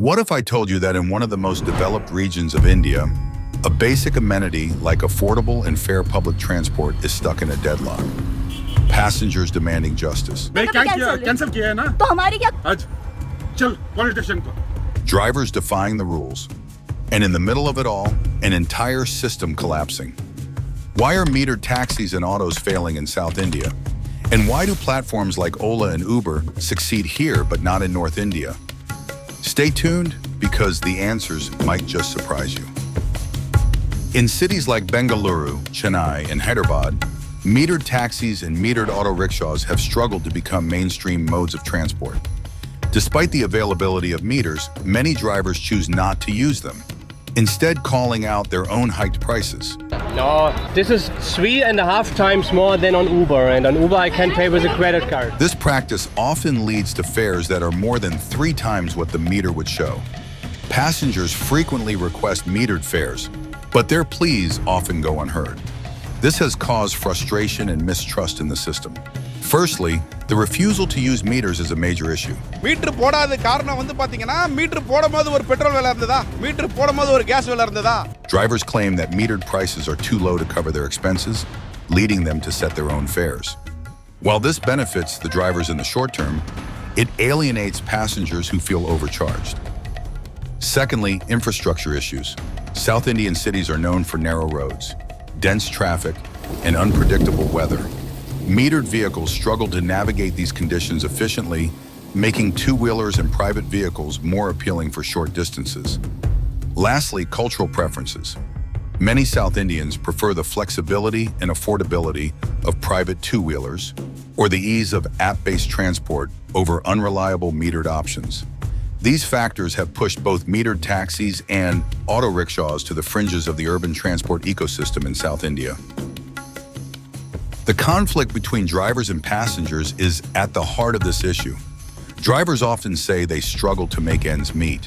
What if I told you that in one of the most developed regions of India, a basic amenity like affordable and fair public transport is stuck in a deadlock? Passengers demanding justice. Cancel किया है ना तो हमारी क्या आज चल police station को Drivers defying the rules. And in the middle of it all, an entire system collapsing. Why are metered taxis and autos failing in South India? And why do platforms like Ola and Uber succeed here but not in North India? Stay tuned, because the answers might just surprise you. In cities like Bengaluru, Chennai, and Hyderabad, metered taxis and metered auto rickshaws have struggled to become mainstream modes of transport. Despite the availability of meters, many drivers choose not to use them, instead calling out their own hiked prices. No, this is 3.5 times more than on Uber, and on Uber I can pay with a credit card. This practice often leads to fares that are more than 3 times what the meter would show. Passengers frequently request metered fares, but their pleas often go unheard. This has caused frustration and mistrust in the system. Firstly, the refusal to use meters is a major issue. Meter போடாத காரணம் வந்து பாத்தீங்கன்னா metre போடும்போது ஒரு petrol விலை இருந்ததா metre போடும்போது ஒரு கேஸ் விலை இருந்ததா Drivers claim that metered prices are too low to cover their expenses, leading them to set their own fares. While this benefits the drivers in the short term, it alienates passengers who feel overcharged. Secondly, infrastructure issues. South Indian cities are known for narrow roads, dense traffic, and unpredictable weather. Metered vehicles struggle to navigate these conditions efficiently, making two-wheelers and private vehicles more appealing for short distances. Lastly, cultural preferences. Many South Indians prefer the flexibility and affordability of private two-wheelers or the ease of app-based transport over unreliable metered options. These factors have pushed both metered taxis and auto rickshaws to the fringes of the urban transport ecosystem in South India. The conflict between drivers and passengers is at the heart of this issue. Drivers often say they struggle to make ends meet.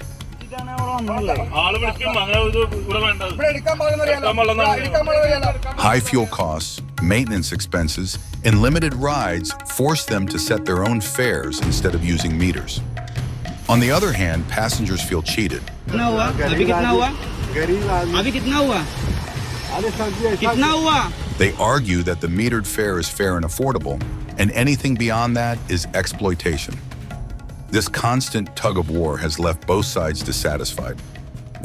High fuel costs, maintenance expenses, and limited rides force them to set their own fares instead of using meters. On the other hand, passengers feel cheated. They argue that the metered fare is fair and affordable, and anything beyond that is exploitation. This constant tug of war has left both sides dissatisfied.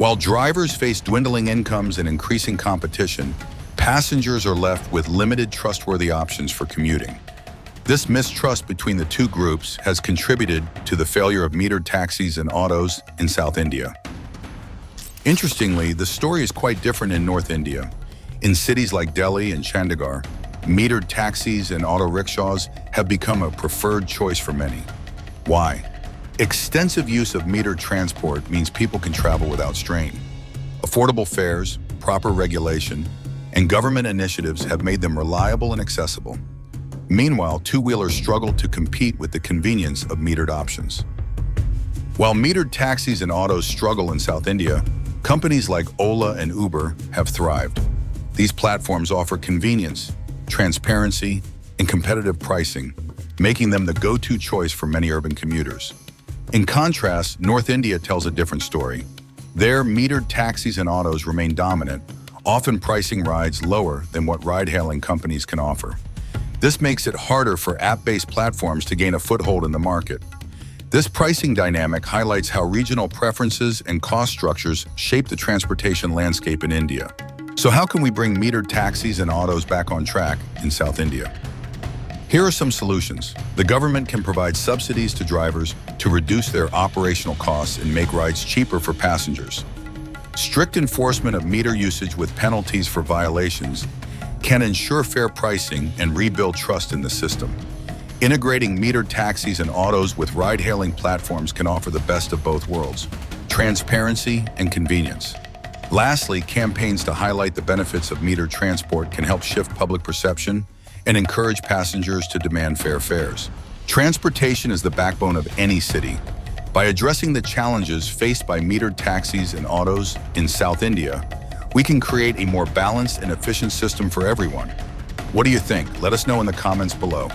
While drivers face dwindling incomes and increasing competition, passengers are left with limited trustworthy options for commuting. This mistrust between the two groups has contributed to the failure of metered taxis and autos in South India. Interestingly, the story is quite different in North India. In cities like Delhi and Chandigarh, metered taxis and auto rickshaws have become a preferred choice for many. Why? Extensive use of metered transport means people can travel without strain. Affordable fares, proper regulation, and government initiatives have made them reliable and accessible. Meanwhile, two-wheelers struggle to compete with the convenience of metered options. While metered taxis and autos struggle in South India, companies like Ola and Uber have thrived. These platforms offer convenience, transparency, and competitive pricing, making them the go-to choice for many urban commuters. In contrast, North India tells a different story. There, metered taxis and autos remain dominant, often pricing rides lower than what ride-hailing companies can offer. This makes it harder for app-based platforms to gain a foothold in the market. This pricing dynamic highlights how regional preferences and cost structures shape the transportation landscape in India. So how can we bring metered taxis and autos back on track in South India? Here are some solutions. The government can provide subsidies to drivers to reduce their operational costs and make rides cheaper for passengers. Strict enforcement of meter usage with penalties for violations can ensure fair pricing and rebuild trust in the system. Integrating metered taxis and autos with ride-hailing platforms can offer the best of both worlds: transparency and convenience. Lastly, campaigns to highlight the benefits of metered transport can help shift public perception and encourage passengers to demand fair fares. Transportation is the backbone of any city. By addressing the challenges faced by metered taxis and autos in South India, we can create a more balanced and efficient system for everyone. What do you think? Let us know in the comments below.